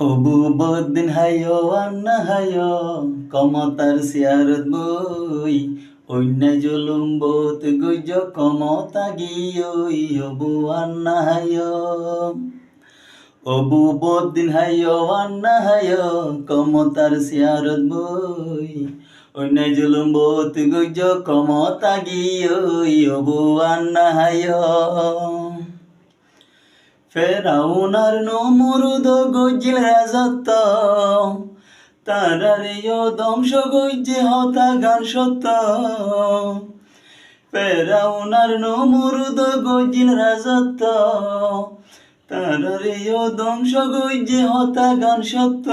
অবু বদিন হায়ো আন্না হায়ো কমতার সিয়ারত বই অন্যায় জুলুম বোত গুজ কমতা গিয়ই অবু আন্না হায়ো অবু বদিন হায়ো আন্না হায়ো কমতার সিয়ারত বই অন্যায় জুলুম বোত গুজ কমতা গিয়ই অবু আন্না হায়ো ফেরাউনার নমরুদ গজ্জিল রাজত্ব তারারেও ধ্বংস গজ্জে হতা গান সত্য ফেরাউনার নমরুদ গজ্জিল রাজত্ব তারারেও ধ্বংস গজ্জে হতা গান সত্য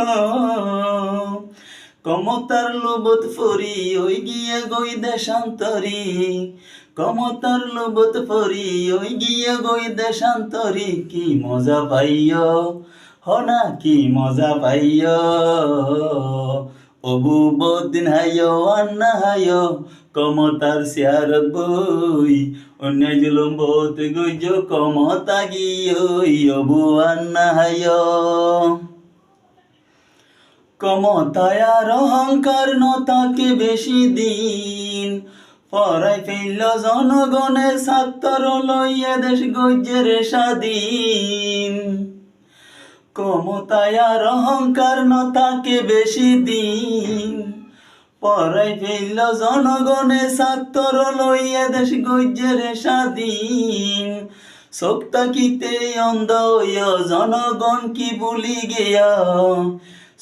কমতার লোবত ফরি ওই গিয়ে গই দেশান্তরি কমতার লোবত ফরি ওই গিয়ে গই দেশান্তরি কি মজা পাইয় হনা কি মজা পাইয় অবু বদিন হায়ো আন্না হায়ো কমতার সিয়ারত বই অন্যায় জুলুম বোত গুজ কমতা গিয়ই অবু আন্না হায়ো ক্ষমতায় আর অহংকার নতাকে বেশি দিন পরাই ফেলল জনগণের স্বার্থর লইয়া দেশ গজ্জের স্বাধীন ক্ষমতায় আর অহংকার নতাকে বেশি দিন পরাই ফেলল জনগণের স্বার্থর লইয়া দেশ গজ্জের স্বাধীন শোকতাকিতে অন্ধ জনগণ কি ভুলি গেয়া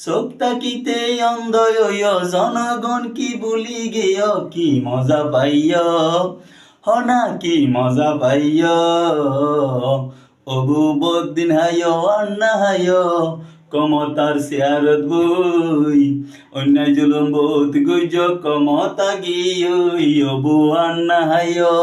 শোকতাকিতে অন্ধ জনগণ কি ভুলি গেয় কি মজা পাইয় হনা কি মজা পাইয় অবু বদিন হায়ো আন্না হায়ো কমতার সিয়ারত বই অন্যায় জুলুম বোধ গুজ কমতা গিয়ই অবু আন্না হায়ো।